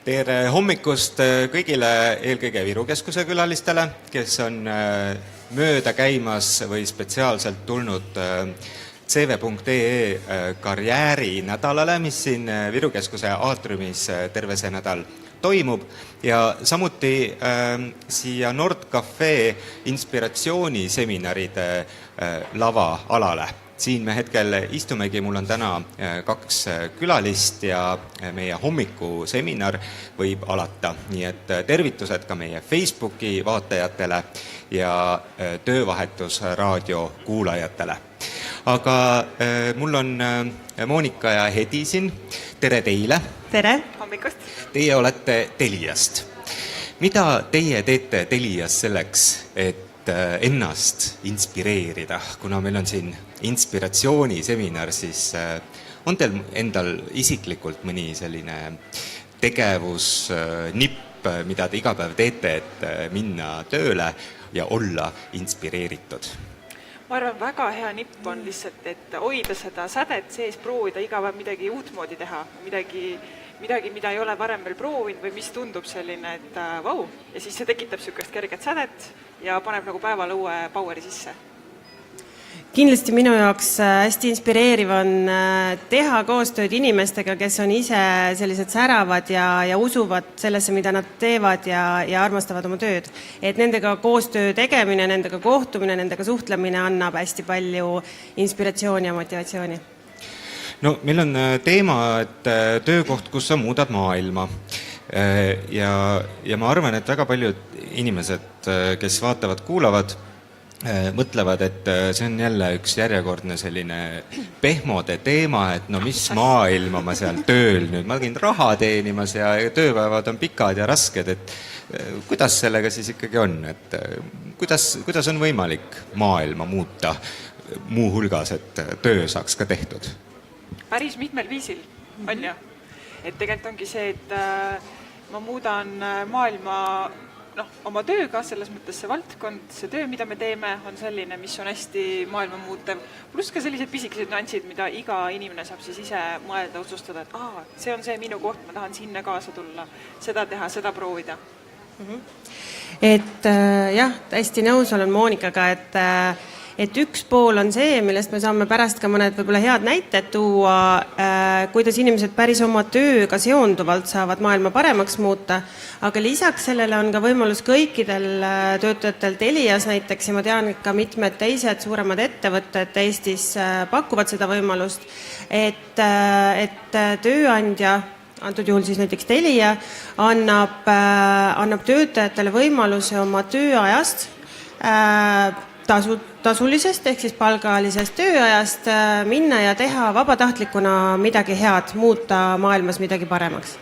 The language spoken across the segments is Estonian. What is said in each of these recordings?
Tere hommikust kõigile eelkõige Viru Keskuse külalistele, kes on mööda käimas või spetsiaalselt tulnud CV.ee karjäärinädalale, mis siin Viru Keskuse aatriumis terve see nädal toimub ja samuti siia Nordcafe inspiratsiooniseminaride lavaalale. Siin me hetkel istumegi, mul on täna 2 külalist ja meie hommikuseminar võib alata. Nii et tervitused ka meie Facebooki vaatajatele ja Töövahetusraadio kuulajatele. Aga mul on Monika ja Hedi siin. Tere teile! Tere! Hommikust! Teie olete Teliast. Mida teie teete Telias selleks, et ennast inspireerida? Kuna meil on siin inspiratsiooniseminar, siis on teil endal isiklikult mõni selline tegevusnipp, mida te iga päev teete, et minna tööle ja olla inspireeritud? Ma arvan, väga hea nipp on lihtsalt, et hoida seda sädet sees, proovida iga päev midagi uutmoodi teha, midagi, mida ei ole varem veel proovinud või mis tundub selline, et vau, ja siis see tekitab sükest kerget sädet ja paneb nagu päeval uue poweri sisse. Kindlasti minu jaoks hästi inspireeriv on teha koostööd inimestega, kes on ise sellised säravad ja usuvad sellesse, mida nad teevad ja armastavad oma tööd. Et nendega koostöö tegemine, nendega kohtumine, nendega suhtlemine annab hästi palju inspiratsiooni ja motivatsiooni. No, meil on teema, et töökoht, kus sa muudad maailma. Ja ma arvan, et väga paljud inimesed, kes vaatavad, kuulavad, mõtlevad, et see on jälle üks järjekordne selline pehmode teema, et no mis maailma ma seal tööl nüüd, ma käin raha teenimas ja tööpäevad on pikad ja rasked, et kuidas sellega siis ikkagi on, et kuidas on võimalik maailma muuta muu hulgas, et töö saaks ka tehtud? Päris mitmel viisil on ju, et tegelikult ongi see, et ma muudan maailma oma tööga, selles mõttes see valdkond, see töö, mida me teeme, on selline, mis on hästi maailma muutev. Pluss ka sellised pisikesed nüansid, mida iga inimene saab siis ise mõelda, otsustada, et see on see minu koht, ma tahan sinna kaasa tulla, seda teha, seda proovida. Et jah, hästi nõus olen Monikaga, et üks pool on see, millest me saame pärast ka mõned võib-olla head näited tuua, kuidas inimesed päris oma tööga seonduvalt saavad maailma paremaks muuta, aga lisaks sellele on ka võimalus kõikidel töötajatel Telias näiteks ja ma tean ka mitmed teised suuremad ettevõtted Eestis pakuvad seda võimalust, et tööandja, antud juhul siis näiteks Telia, annab töötajatele võimaluse oma tööajast tasulisest ehk siis palgalisest tööajast minna ja teha vabatahtlikuna midagi head, muuta maailmas midagi paremaks.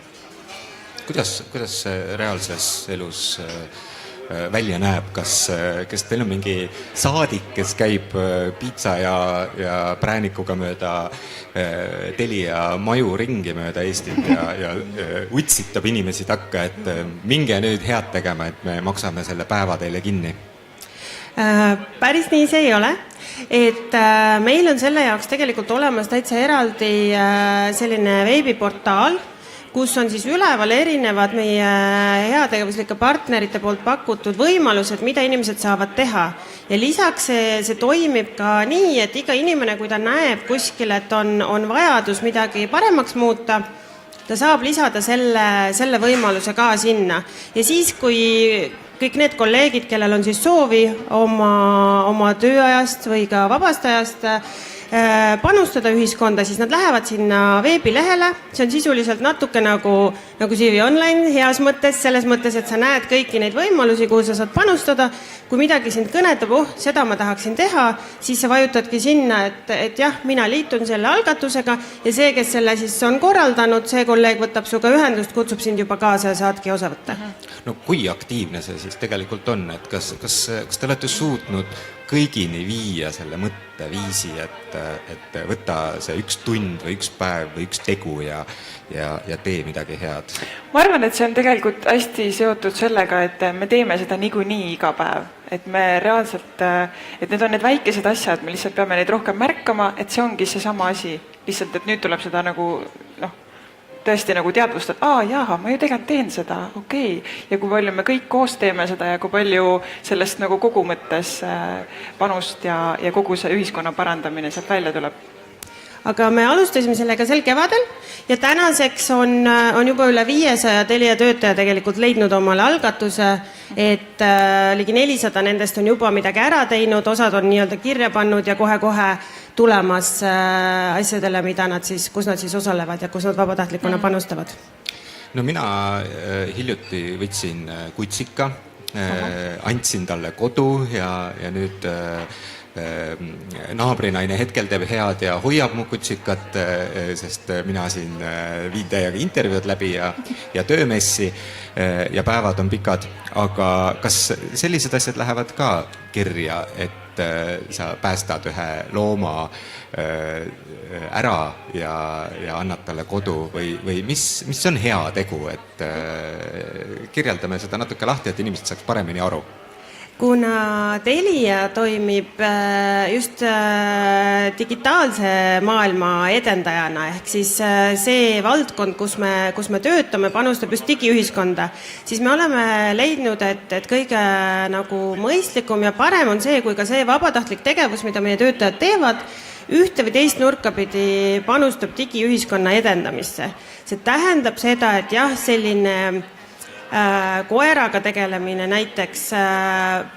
Kuidas see reaalses elus välja näeb? Kas teil on mingi saadik, kes käib piitsa ja präänikuga mööda Telia maju ringi mööda Eestit ja utsitab inimesi takka, et minge nüüd head tegema, et me maksame selle päeva teile kinni? Päris nii see ei ole, et meil on selle jaoks tegelikult olemas täitsa eraldi selline veebiportaal, kus on siis üleval erinevad meie heategevuslike partnerite poolt pakutud võimalused, mida inimesed saavad teha. Ja lisaks see toimib ka nii, et iga inimene, kui ta näeb kuskil, et on vajadus midagi paremaks muuta, ta saab lisada selle võimaluse ka sinna. Ja siis, kui kõik need kolleegid, kellel on siis soovi oma tööajast või ka vabast ajast panustada ühiskonda, siis nad lähevad sinna veebilehele. See on sisuliselt natuke nagu CV Online heas mõttes, selles mõttes, et sa näed kõiki neid võimalusi, kuhu sa saad panustada. Kui midagi sind kõnetab, seda ma tahaksin teha, siis sa vajutadki sinna, et jah, mina liitun selle algatusega ja see, kes selle siis on korraldanud, see kolleeg võtab suga ühendust, kutsub sind juba kaasa ja saadki osa võtta. No kui aktiivne see siis tegelikult on, et kas te olete suutnud kõigini viia selle mõtteviisi, et võtta see üks tund või üks päev või üks tegu ja tee midagi head? Ma arvan, et see on tegelikult hästi seotud sellega, et me teeme seda niikuinii iga päev. Et me reaalselt, et need on need väikesed asjad, me lihtsalt peame neid rohkem märkama, et see ongi see sama asi. Lihtsalt, et nüüd tuleb seda nagu tõesti nagu teadvustad, ma ju tegelikult teen seda, okei. Ja kui palju me kõik koos teeme seda ja kui palju sellest nagu kogu mõttes panust ja kogu see ühiskonna parandamine sealt välja tuleb. Aga me alustasime sellega sel kevadel ja tänaseks on juba üle 500 Telia töötaja tegelikult leidnud omale algatuse, et ligi 400 nendest on juba midagi ära teinud, osad on nii-öelda kirja pannud ja kohe-kohe tulemas asjadele, kus nad siis osalevad ja kus nad vabatahtlikuna panustavad. No mina hiljuti võtsin kutsika, andsin talle kodu ja nüüd naabrinaine hetkel teeb head ja hoiab mu kutsikat, sest mina siin viin teiega intervjuud läbi ja töömessi ja päevad on pikad, aga kas sellised asjad lähevad ka kirja, et sa päästad ühe looma ära ja annad talle kodu või mis on hea tegu, et kirjeldame seda natuke lahti, et inimesed saaks paremini aru? Kuna Telia toimib just digitaalse maailma edendajana, ehk siis see valdkond, kus me töötame, panustab just digiühiskonda, siis me oleme leidnud, et kõige nagu mõistlikum ja parem on see, kui ka see vabatahtlik tegevus, mida meie töötajad teevad, ühte või teist nurka pidi panustab digiühiskonna edendamisse. See tähendab seda, et jah, selline koeraga tegelemine näiteks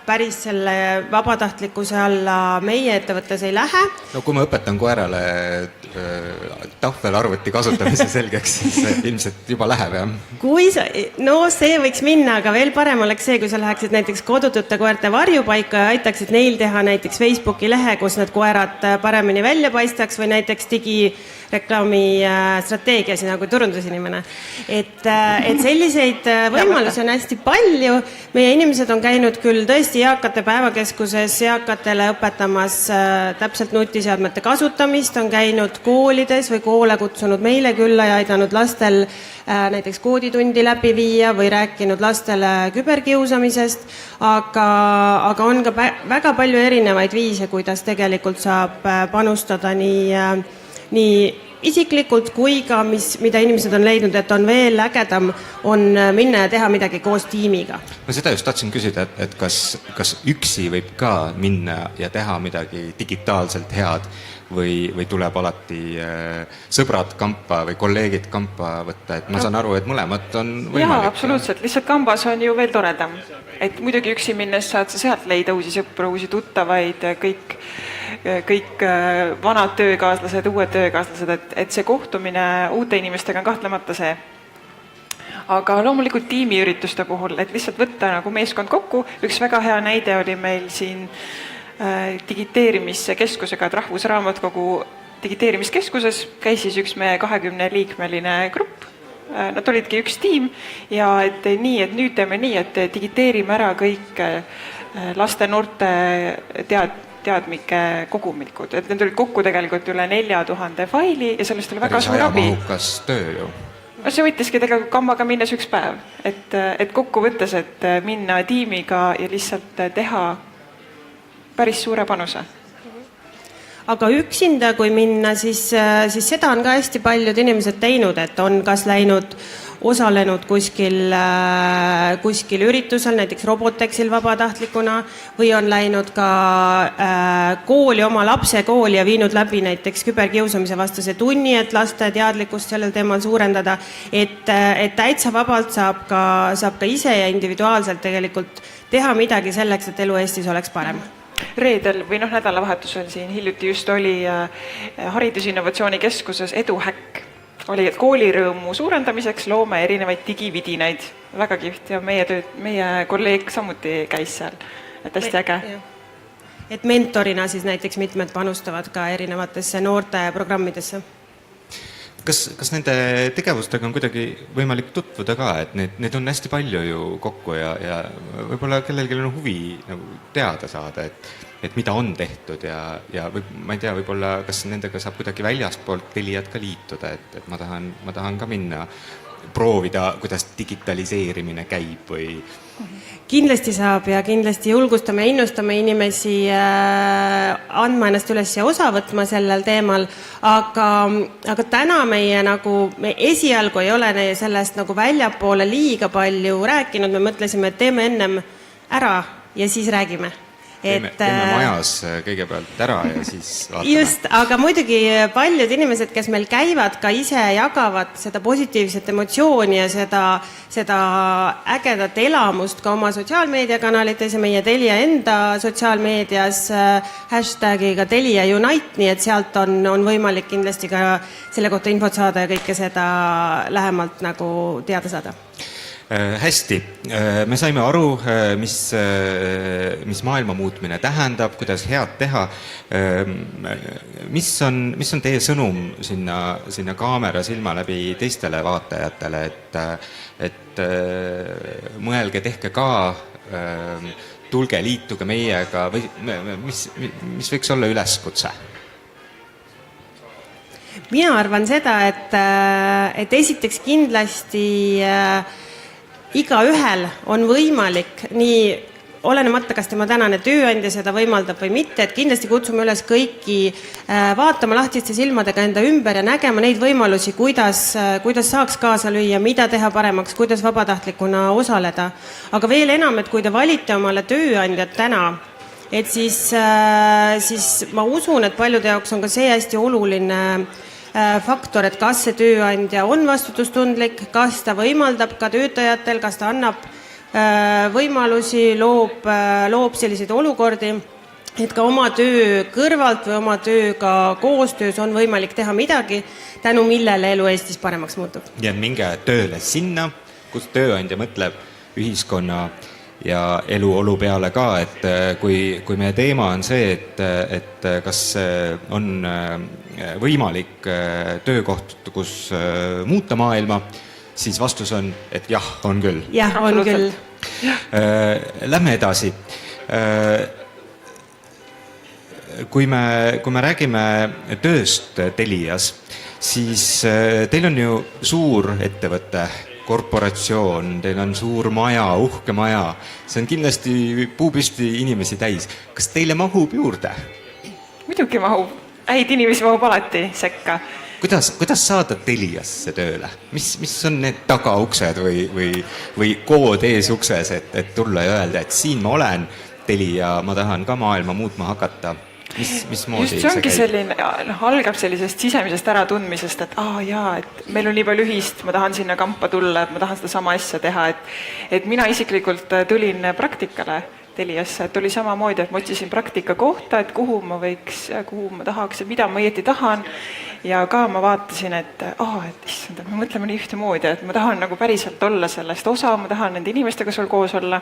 päris selle vabatahtlikkuse alla meie ettevõttes ei lähe. No kui ma õpetan koerale tahvelarvuti kasutamise selgeks, siis ilmselt juba läheb, jah? See võiks minna, aga veel parem oleks see, kui sa läheksid näiteks kodutute koerte varjupaika ja aitaksid neil teha näiteks Facebooki lehe, kus need koerad paremini välja paistaks või näiteks digireklaami strateegia sina kui turundusinimene. Et selliseid võimalusi on hästi palju. Meie inimesed on käinud küll tõesti eakate päevakeskuses eakatele õpetamas täpselt nutiseadmete kasutamist, on käinud koolides või koole kutsunud meile külla ja aidanud lastel näiteks kooditundi läbi viia või rääkinud lastele küberkiusamisest, aga on ka väga palju erinevaid viise, kuidas tegelikult saab panustada nii isiklikult kui ka mida inimesed on leidnud, et on veel ägedam, on minna ja teha midagi koos tiimiga. Ma seda just tahtsin küsida, et kas üksi võib ka minna ja teha midagi digitaalselt head või tuleb alati sõbrad kampa või kolleegid kampa võtta, et ma saan aru, et mõlemad on võimalik. Jaa, absoluutselt, lihtsalt kambas on ju veel toredam, et muidugi üksi minnes saad sa sealt leida uusi sõpru, uusi tuttavaid, kõik vanad töökaaslased, uued töökaaslased, et see kohtumine uute inimestega on kahtlemata see. Aga loomulikult tiimiürituste puhul, et lihtsalt võtta nagu meeskond kokku, üks väga hea näide oli meil siin digiteerimiskeskusega, et Rahvusraamatukogu digiteerimiskeskuses käis siis üks meie 20-liikmeline grupp. Nad olidki üks tiim ja et nüüd teeme nii, et digiteerime ära kõik laste noorte teadmike kogumikud, et need olid kokku tegelikult üle 4000 faili ja sellest oli väga suur abi. Mahukas töö ju. See võttiski tegelikult kammaga minnes üks päev, et kokku võttes, et minna tiimiga ja lihtsalt teha päris suure panuse. Aga üksinda, kui minna, siis seda on ka hästi paljud inimesed teinud, et on kas läinud, osalenud kuskil üritusel, näiteks Robotexil vabatahtlikuna, või on läinud ka kooli, oma lapse kooli ja viinud läbi näiteks küberkiusamise vastase tunni, et laste teadlikkust sellel teemal suurendada, et täitsa vabalt saab ka ise ja individuaalselt tegelikult teha midagi selleks, et elu Eestis oleks parem. Reedel või nädalavahetusel siin hiljuti just oli Haridusinnovatsiooni keskuses EduHäkk. Oli, et koolirõõmu suurendamiseks loome erinevaid digividinaid. Väga kihvt ja meie kolleeg samuti käis seal. Et hästi äge. Et mentorina siis näiteks mitmed panustavad ka erinevatesse noorte programmidesse. Kas nende tegevustega on kuidagi võimalik tutvuda ka, et need on hästi palju ju kokku ja võib-olla kellelgi on huvi teada saada, et mida on tehtud ja ma ei tea, võib-olla kas nendega saab kuidagi väljaspoolt Teliat ka liituda, et ma tahan ka minna proovida, kuidas digitaliseerimine käib või? Kindlasti saab ja kindlasti julgustame ja innustame inimesi andma ennast üles ja osa võtma sellel teemal, aga täna meie esialgu ei ole sellest väljapoole liiga palju rääkinud, me mõtlesime, et teeme ennem ära ja siis räägime. Teeme majas kõigepealt ära ja siis vaatame. Just, aga muidugi paljud inimesed, kes meil käivad, ka ise jagavad seda positiivset emotsiooni ja seda ägedat elamust ka oma sotsiaalmeediakanalites ja meie Telia enda sotsiaalmeedias hashtagiga Telia Unite, nii et sealt on võimalik kindlasti ka selle kohta infot saada ja kõike seda lähemalt teada saada. Hästi, me saime aru, mis maailma muutmine tähendab, kuidas head teha. Mis on teie sõnum sinna kaamera silma läbi teistele vaatajatele, et mõelge, tehke ka, tulge, liituge meiega või mis võiks olla üleskutse? Mina arvan seda, et esiteks kindlasti igaühel on võimalik, nii olenemata, kas tema tänane tööandja seda võimaldab või mitte, et kindlasti kutsume üles kõiki vaatama lahtiste silmadega enda ümber ja nägema neid võimalusi, kuidas saaks kaasa lüüa, mida teha paremaks, kuidas vabatahtlikuna osaleda. Aga veel enam, et kui te valite omale tööandjat täna, et siis ma usun, et paljude jaoks on ka see hästi oluline faktor, et kas see tööandja on vastutustundlik, kas ta võimaldab ka töötajatel, kas ta annab võimalusi, loob selliseid olukordi, et ka oma töö kõrvalt või oma tööga koostöös on võimalik teha midagi, tänu millele elu Eestis paremaks muutub. Ja minge tööle sinna, kus tööandja mõtleb ühiskonna ja eluolu peale ka, et kui meie teema on see, et kas on võimalik töökoht, kus muuta maailma, siis vastus on, et jah, on küll. Jah, on küll. Lähme edasi. Kui me räägime tööst Telias, siis teil on ju suur ettevõte, korporatsioon, teil on suur maja, uhke maja, see on kindlasti puupüsti inimesi täis. Kas teile mahub juurde? Muidugi mahub. Häid inimesi mahub alati sekka. Kuidas saada Teliasse tööle? Mis on need tagauksed või kood ees ukses, et tulla ja öelda, et siin ma olen Telia, ma tahan ka maailma muutma hakata? Just see ongi selline, algab sellisest sisemisest äratundmisest, et et meil on nii palju ühist, ma tahan sinna kampa tulla, et ma tahan seda sama asja teha, et mina isiklikult tulin praktikale Teliasse, et oli samamoodi, et ma otsisin praktika kohta, et kuhu ma tahaks, et mida ma õieti tahan ja ka ma vaatasin, et issand, me mõtleme nii ühtemoodi, et ma tahan päriselt olla sellest osa, ma tahan nende inimestega sul koos olla.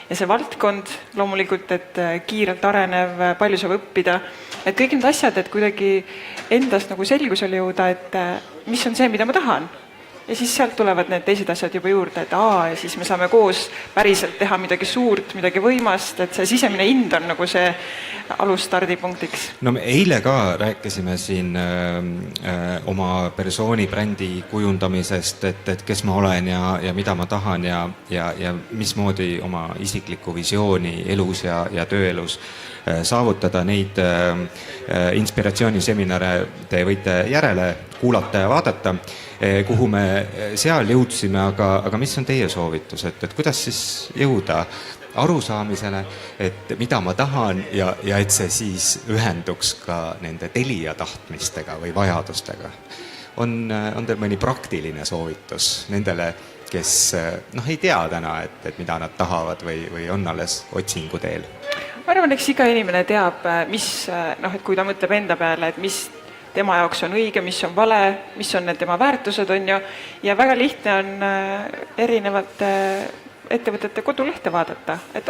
Ja see valdkond loomulikult, et kiirelt arenev, palju saab õppida, et kõik need asjad, et kuidagi endast selgusele jõuda, et mis on see, mida ma tahan. Ja siis sealt tulevad need teised asjad juba juurde, et ja siis me saame koos päriselt teha midagi suurt, midagi võimast, et see sisemine ind on see alusstardipunktiks. No me eile ka rääkisime siin oma persooni brändi kujundamisest, et kes ma olen ja mida ma tahan ja mismoodi oma isiklikku visiooni elus ja tööelus saavutada. Neid inspiratsiooniseminare te võite järele kuulata ja vaadata, kuhu me seal jõudsime, aga mis on teie soovitus, et kuidas siis jõuda arusaamisele, et mida ma tahan ja et see siis ühenduks ka nende Telia tahtmistega või vajadustega. On teil mõni praktiline soovitus nendele, kes ei tea täna, et mida nad tahavad või on alles otsingu teel? Ma arvan, eks iga inimene teab, et kui ta mõtleb enda peale, et mis tema jaoks on õige, mis on vale, mis on need tema väärtused, on ju, ja väga lihtne on erinevate ettevõtete kodulehte vaadata, et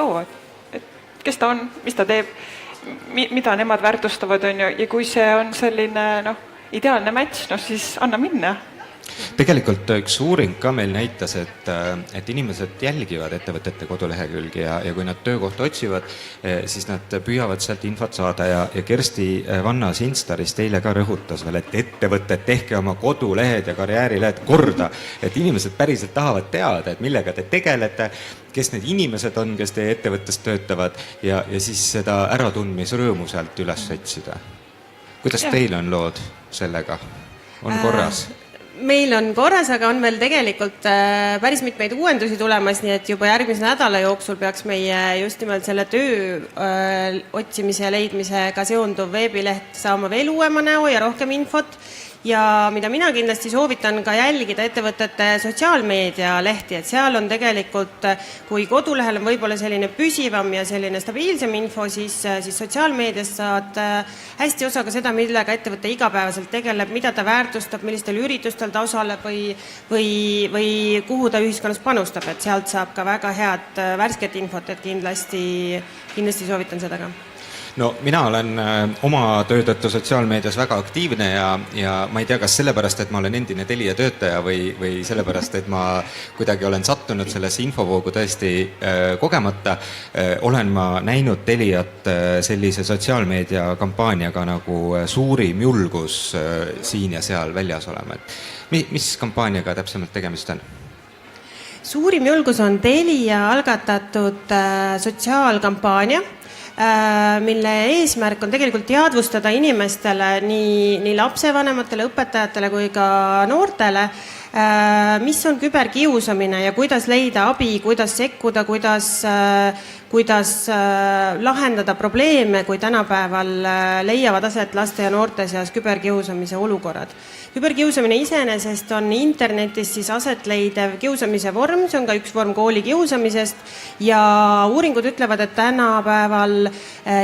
kes ta on, mis ta teeb, mida nemad väärtustavad, on ju, ja kui see on selline ideaalne match, siis anna minna. Tegelikult üks uuring ka meil näitas, et inimesed jälgivad ettevõtete kodulehekülgi ja kui nad töökohta otsivad, siis nad püüavad sealt infot saada ja Kersti Vannas Instarist eile ka rõhutas veel, et ettevõtted tehke oma kodulehed ja karjäärilehed korda, et inimesed päriselt tahavad teada, et millega te tegelete, kes need inimesed on, kes teie ettevõttes töötavad ja siis seda äratundmisrõõmu sealt üles otsida. Kuidas teil on lood sellega? On korras? Meil on korras, aga on veel tegelikult päris mitmeid uuendusi tulemas, nii et juba järgmise nädala jooksul peaks meie just nimelt selle töö otsimise ja leidmisega seonduv veebileht saama veel uuema näo ja rohkem infot. Ja mida mina kindlasti soovitan ka jälgida ettevõtete sotsiaalmeedia lehti, et seal on tegelikult, kui kodulehel on võib-olla selline püsivam ja selline stabiilsem info, siis sotsiaalmeedias saad hästi osa ka seda, millega ettevõte igapäevaselt tegeleb, mida ta väärtustab, millistel üritustel ta osaleb või kuhu ta ühiskonnas panustab, et sealt saab ka väga head värsket infot, et kindlasti soovitan seda ka. No mina olen oma töötõttu sotsiaalmeedias väga aktiivne ja ma ei tea, kas sellepärast, et ma olen endine Telia töötaja või sellepärast, et ma kuidagi olen sattunud sellesse infovoogu tõesti kogemata, olen ma näinud Teliat sellise sotsiaalmeedia kampaaniaga nagu Suurim julgus siin ja seal väljas olema. Mis kampaaniaga täpsemalt tegemist on? Suurim julgus on Telia algatatud sotsiaalkampaania, mille eesmärk on tegelikult teadvustada inimestele, nii lapsevanematele, õpetajatele kui ka noortele, mis on küberkiusamine ja kuidas leida abi, kuidas sekkuda, kuidas lahendada probleeme, kui tänapäeval leiavad aset laste ja noorte seas küberkiusamise olukorrad. Küberkiusamine iseenesest on internetis siis aset leidev kiusamise vorm, see on ka üks vorm koolikiusamisest ja uuringud ütlevad, et tänapäeval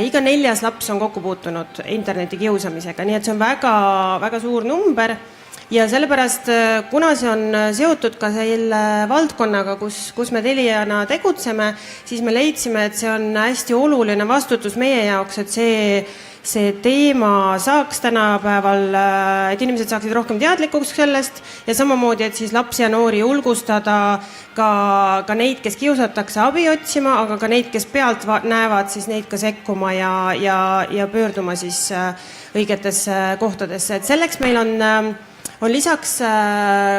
iga 4. laps on kokku puutunud internetikiusamisega, nii et see on väga, väga suur number ja sellepärast, kuna see on seotud ka selle valdkonnaga, kus me Teliana tegutseme, siis me leidsime, et see on hästi oluline vastutus meie jaoks, et see teema saaks tänapäeval, et inimesed saaksid rohkem teadlikuks sellest ja samamoodi, et siis lapsi ja noori julgustada ka neid, kes kiusatakse abi otsima, aga ka neid, kes pealt näevad, siis neid ka sekkuma ja pöörduma siis õigetesse kohtadesse. Et selleks meil on lisaks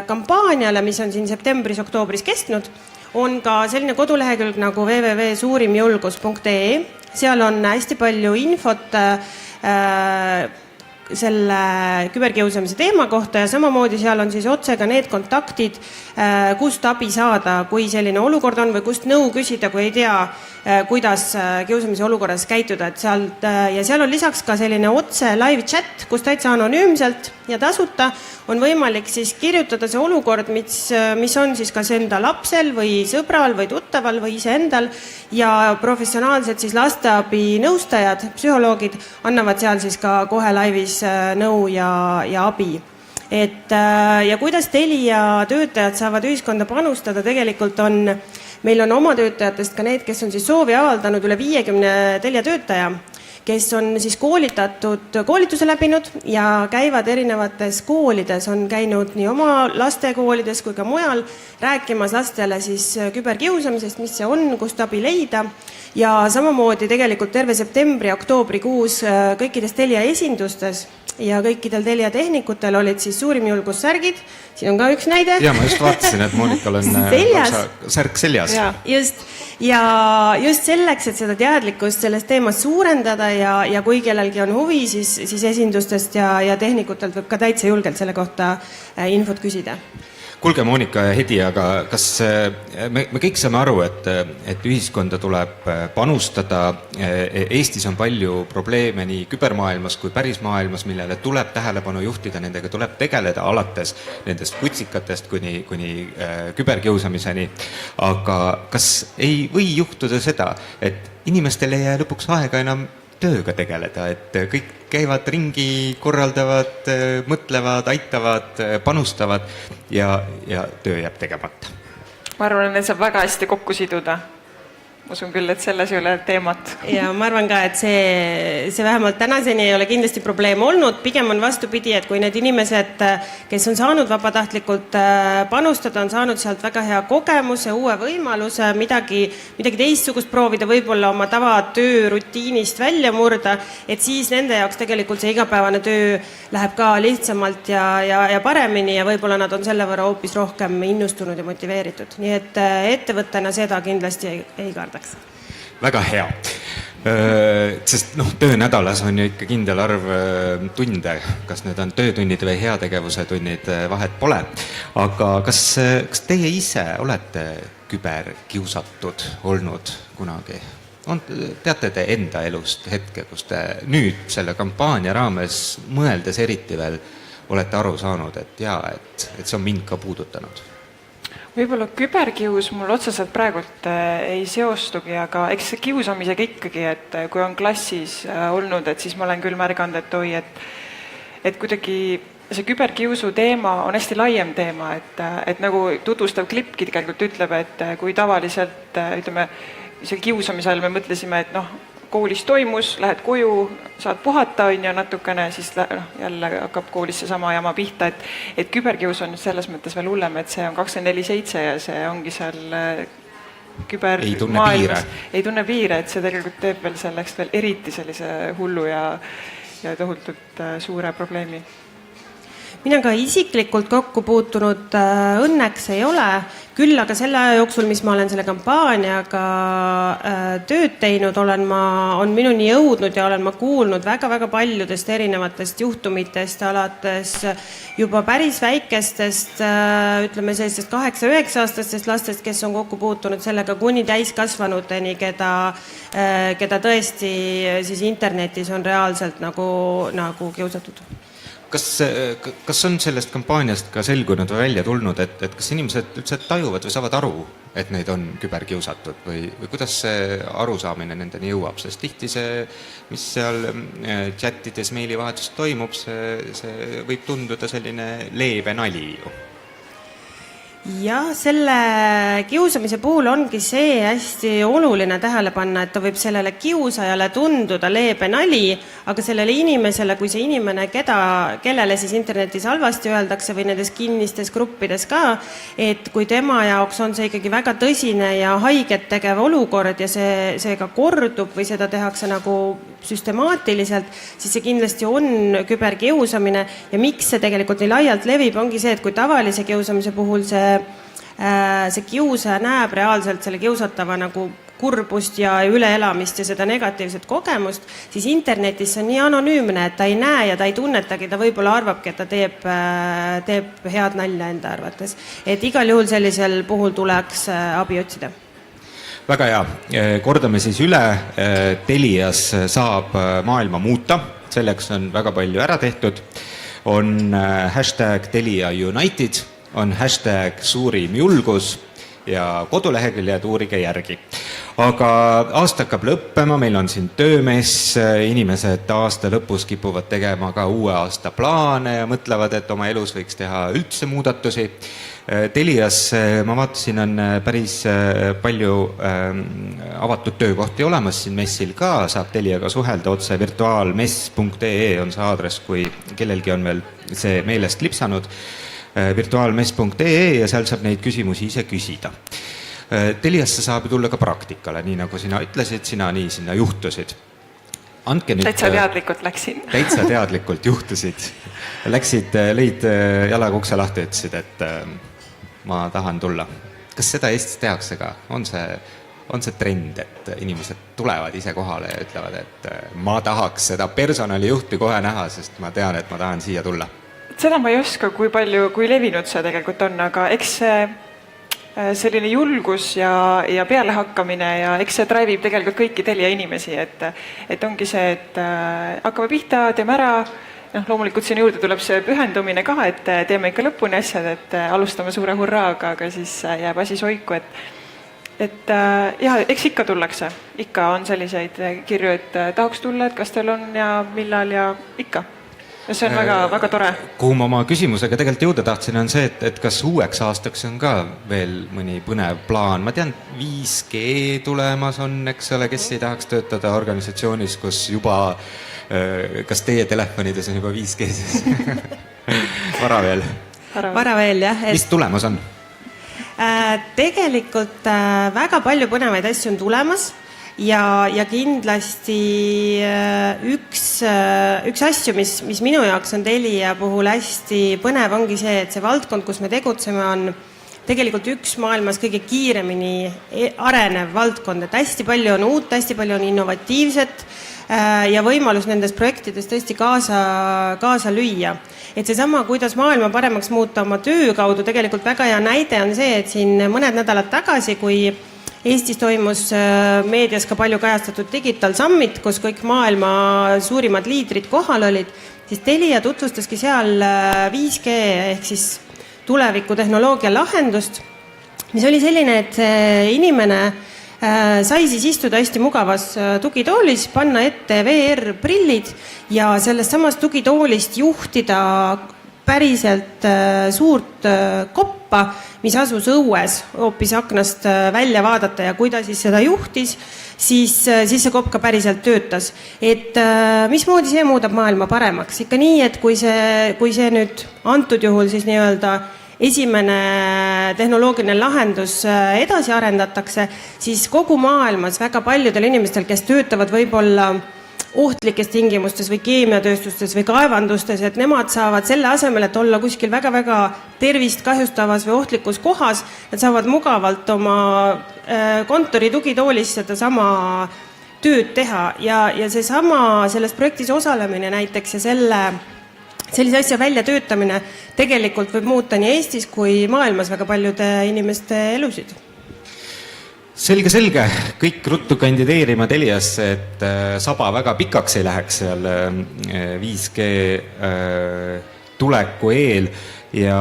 kampaaniale, mis on siin septembris-oktoobris kestnud, on ka selline kodulehekülg nagu www.suurimjulgus.ee. Seal on hästi palju infot selle küberkiusamise teema kohta ja samamoodi seal on siis otse ka need kontaktid, kust abi saada, kui selline olukord on või kust nõu küsida, kui ei tea, kuidas kiusamise olukorras käituda. Ja seal on lisaks ka selline otse live chat, kus täitsa anonüümselt ja tasuta on võimalik siis kirjutada see olukord, mis on siis kas enda lapsel või sõbral või tuttaval või iseendal ja professionaalsed siis lasteabi nõustajad, psühholoogid annavad seal siis ka kohe laivis nõu ja abi. Ja kuidas Telia töötajad saavad ühiskonda panustada, tegelikult meil on oma töötajatest ka need, kes on siis soovi avaldanud üle 50 Telia töötaja, kes on siis koolituse läbinud ja käivad erinevates koolides, on käinud nii oma lastekoolides kui ka mujal rääkimas lastele siis küberkiusamisest, mis see on, kust abi leida ja samamoodi tegelikult terve septembri, oktoobrikuus kõikides Telia esindustes ja kõikidel Telia tehnikutel olid siis Suurim julgus särgid. Siin on ka üks näide. Ja ma just vaatasin, et Monikal on särk seljas. Ja just selleks, et seda teadlikkust sellest teemast suurendada ja kui kellelgi on huvi, siis esindustest ja tehnikutelt võib ka täitsa julgelt selle kohta infot küsida. Kuulge, Monika ja Hedi, aga kas me kõik saame aru, et ühiskonda tuleb panustada, Eestis on palju probleeme nii kübermaailmas kui päris maailmas, millele tuleb tähelepanu juhtida, nendega tuleb tegeleda alates nendest kutsikatest kuni küberkiusamiseni, aga kas ei või juhtuda seda, et inimestel ei jää lõpuks aega enam tööga tegeleda, et kõik käivad ringi, korraldavad, mõtlevad, aitavad, panustavad ja töö jääb tegemata? Ma arvan, et need saab väga hästi kokku siduda. usun küll, et selles ei ole teemat. ja ma arvan ka, et see vähemalt tänaseni ei ole kindlasti probleem olnud, pigem on vastupidi, et kui need inimesed, kes on saanud vabatahtlikult panustada, on saanud sealt väga hea kogemuse, uue võimaluse, midagi teistsugust proovida, võib-olla oma tavatöö rutiinist välja murda, et siis nende jaoks tegelikult see igapäevane töö läheb ka lihtsamalt ja paremini ja võib-olla nad on selle võrra hoopis rohkem innustunud ja motiveeritud. Nii et ettevõttena seda kindlasti ei kardaks. Väga hea. Sest töönädalas on ju ikka kindel arv tunde, kas need on töötunnid või heategevuse tunnid, vahet pole. Aga kas teie ise olete küberkiusatud olnud kunagi? Teate te enda elust hetke, kus te nüüd selle kampaania raames mõeldes eriti veel olete aru saanud, et see on mind ka puudutanud? Võib-olla küberkius mul otseselt praegult ei seostugi, aga eks see kiusamisega ikkagi, et kui on klassis olnud, et siis ma olen küll märganud, et oi, et kuidagi see küberkiusu teema on hästi laiem teema, et nagu tutvustav klippki tegelikult ütleb, et kui tavaliselt, ütleme, see kiusamise ajal me mõtlesime, et koolis toimus, lähed koju, saad puhata, on ju natukene, siis jälle hakkab koolis seesama jama pihta, et küberkius on selles mõttes veel hullem, et see on 24/7 ja see ongi seal kübermaailmas. Ei tunne piire, et see tegelikult teeb veel selleks veel eriti sellise hullu ja tohutult suure probleemi. Mina ka isiklikult kokku puutunud õnneks ei ole, küll aga selle aja jooksul, mis ma olen selle kampaaniaga tööd teinud, on minuni jõudnud ja olen ma kuulnud väga-väga paljudest erinevatest juhtumitest, alates juba päris väikestest, ütleme sellistest 8-9-aastastest lastest, kes on kokku puutunud sellega, kuni täiskasvanuteni, keda tõesti siis internetis on reaalselt nagu kiusatud. Kas on sellest kampaaniast ka selgunud või välja tulnud, et kas inimesed üldse tajuvad või saavad aru, et neid on küberkiusatud või kuidas see arusaamine nendeni jõuab, sest tihti see, mis seal chatides, meilivahetus toimub, see võib tunduda selline leebe nali ju. Jah, selle kiusamise puhul ongi see hästi oluline tähele panna, et ta võib sellele kiusajale tunduda leebe nali, aga sellele inimesele, kui see inimene, kellele siis internetis halvasti öeldakse või nendes kinnistes gruppides ka, et kui tema jaoks on see ikkagi väga tõsine ja haiget tegev olukord ja see ka kordub või seda tehakse nagu süstemaatiliselt, siis see kindlasti on küberkiusamine ja miks see tegelikult nii laialt levib, ongi see, et kui tavalise kiusamise puhul see kiusaja näeb reaalselt selle kiusatava nagu kurbust ja üleelamist ja seda negatiivset kogemust, siis internetis see on nii anonüümne, et ta ei näe ja ta ei tunnetagi, ta võib-olla arvabki, et ta teeb head nalja enda arvates. Et igal juhul sellisel puhul tuleks abi otsida. Väga hea. Kordame siis üle. Telias saab maailma muuta. Selleks on väga palju ära tehtud. On hashtag Telia United, on hashtag suurim julgus ja koduleheküljed uurige järgi. Aga aasta hakkab lõppema, meil on siin töömess, inimesed aasta lõpus kipuvad tegema ka uue aasta plaane ja mõtlevad, et oma elus võiks teha üldse muudatusi. Telias, ma vaatasin, on päris palju avatud töökohti olemas siin messil ka, saab Teliaga suhelda otse, virtuaalmess.ee on see aadress, kui kellelgi on veel see meelest lipsanud, virtuaalmess.ee ja seal saab neid küsimusi ise küsida. Teliasse saab tulla ka praktikale, nii nagu sina ütlesid, sina nii sinna juhtusid. Täitsa teadlikult läksin. Täitsa teadlikult juhtusid. Läksid, lõid jalaga ukse lahti, ütlesid, et ma tahan tulla. Kas seda Eestis tehakse ka? On see trend, et inimesed tulevad ise kohale ja ütlevad, et ma tahaks seda personalijuhti kohe näha, sest ma tean, et ma tahan siia tulla? Seda ma ei oska, kui levinud see tegelikult on, aga eks selline julgus ja pealehakkamine ja eks see drive'ib tegelikult kõiki Telia inimesi, et ongi see, et hakkame pihta, teeme ära, loomulikult siin juurde tuleb see pühendumine ka, et teeme ikka lõpuni asjad, et alustame suure hurraaga, aga siis jääb asi soiku, et eks ikka tullakse, ikka on selliseid kirju, et tahaks tulla, et kas teil on ja millal ja ikka. see on väga, väga tore. Kuhu ma oma küsimusega tegelikult jõuda tahtsin, on see, et kas uueks aastaks on ka veel mõni põnev plaan. Ma tean, 5G tulemas on, eks ole, kes ei tahaks töötada organisatsioonis, kus juba, kas teie telefonides on juba 5G siis? Vara veel. Vara veel, jah. Mis tulemas on? Tegelikult väga palju põnevaid asju on tulemas. Ja kindlasti üks asju, mis minu jaoks on Telia puhul hästi põnev, ongi see, et see valdkond, kus me tegutseme, on tegelikult üks maailmas kõige kiiremini arenev valdkond, et hästi palju on uut, hästi palju on innovatiivset ja võimalus nendes projektides tõesti kaasa lüüa. Et seesama, kuidas maailma paremaks muuta oma töö kaudu, tegelikult väga hea näide on see, et siin mõned nädalad tagasi, kui Eestis toimus meedias ka palju kajastatud Digital Summit, kus kõik maailma suurimad liidrid kohal olid, siis Telia tutvustaski seal 5G ehk siis tuleviku tehnoloogia lahendust, mis oli selline, et inimene sai siis istuda hästi mugavas tugitoolis, panna ette VR-prillid ja sellest samast tugitoolist juhtida päriselt suurt koppa, mis asus õues hoopis aknast välja vaadata ja kui ta siis seda juhtis, siis see kopp ka päriselt töötas. Et mismoodi see muudab maailma paremaks? Ikka nii, et kui see nüüd antud juhul siis nii-öelda esimene tehnoloogiline lahendus edasi arendatakse, siis kogu maailmas väga paljudel inimestel, kes töötavad võib-olla ohtlikes tingimustes või keemiatööstustes või kaevandustes, et nemad saavad selle asemel, et olla kuskil väga-väga tervist kahjustavas või ohtlikus kohas, nad saavad mugavalt oma kontori tugitoolis seda sama tööd teha ja seesama selles projektis osalemine näiteks ja sellise asja väljatöötamine tegelikult võib muuta nii Eestis kui maailmas väga paljude inimeste elusid. Selge. Kõik ruttu kandideerima Teliasse, et saba väga pikaks ei läheks seal 5G tuleku eel ja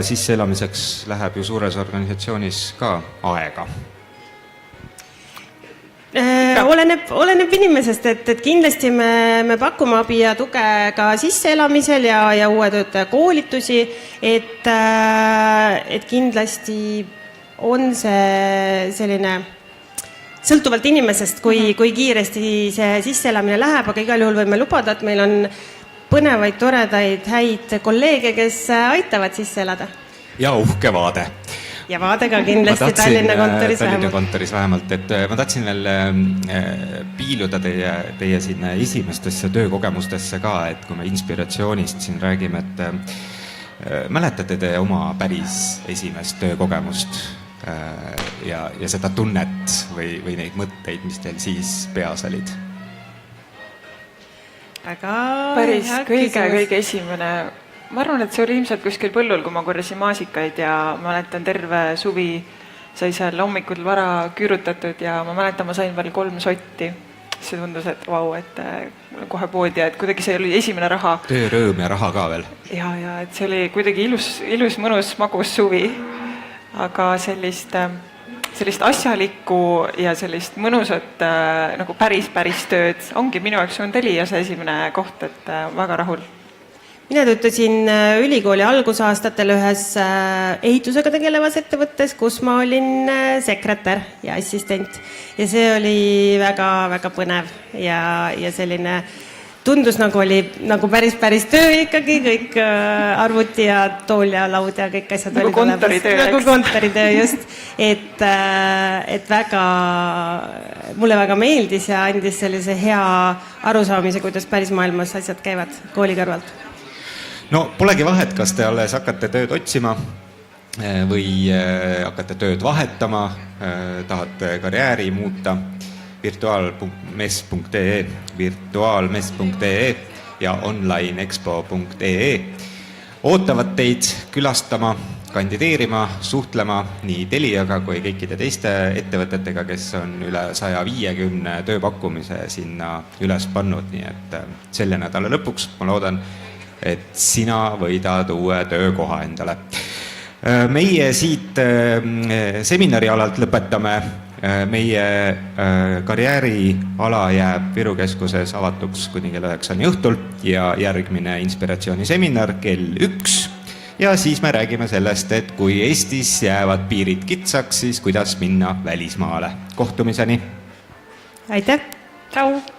sisseelamiseks läheb ju suures organisatsioonis ka aega. Oleneb inimesest, et kindlasti me pakume abi ja tuge ka sisseelamisel ja uue töötaja koolitusi, et kindlasti on see selline sõltuvalt inimesest, kui kiiresti see sisseelamine läheb, aga igal juhul võime lubada, et meil on põnevaid, toredaid, häid kolleege, kes aitavad sisse elada. Ja uhke vaade. Ja vaade ka kindlasti Tallinna kontoris vähemalt. Et ma tahtsin veel piiluda teie sinna esimestesse töökogemustesse ka, et kui me inspiratsioonist siin räägime, et mäletate te oma päris esimest töökogemust ja seda tunnet või neid mõtteid, mis teil siis peas olid? Päris kõige esimene, ma arvan, et see oli ilmselt kuskil põllul, kui ma korjasin maasikaid ja mäletan terve suvi sai seal hommikul vara küürutatud ja ma mäletan, ma sain veel 3 sotti. See tundus, et vau, et kohe poodi ja et kuidagi see oli esimene raha. Töörõõm ja raha ka veel. Ja et see oli kuidagi ilus mõnus magus suvi, aga sellist asjalikku ja sellist mõnusat nagu päris tööd ongi minu jaoks on Telia see esimene koht, et väga rahul. Mina töötasin ülikooli algusaastatel ühes ehitusega tegelevas ettevõttes, kus ma olin sekretär ja assistent. Ja see oli väga-väga põnev ja selline tundus nagu oli nagu päris töö ikkagi, kõik arvuti ja tool ja laud ja kõik asjad nagu kontoritöö. Nagu kontoritöö, just. Et väga, mulle väga meeldis ja andis sellise hea arusaamise, kuidas päris maailmas asjad käivad kooli kõrvalt. No polegi vahet, kas te alles hakkate tööd otsima või hakkate tööd vahetama, tahate karjääri muuta. virtuaalmess.ee ja onlineexpo.ee ootavad teid külastama, kandideerima, suhtlema nii Teliaga kui kõikide teiste ettevõtetega, kes on üle 150 tööpakkumise sinna üles pannud, nii et selle nädala lõpuks ma loodan, et sina võidad uue töökoha endale. Meie siit seminari alalt lõpetame meie karjääriala jääb Viru Keskuses avatuks kuni kella 9 õhtul ja järgmine inspiratsiooniseminar kell 1. Ja siis me räägime sellest, et kui Eestis jäävad piirid kitsaks, siis kuidas minna välismaale. Kohtumiseni! aitäh! tšau!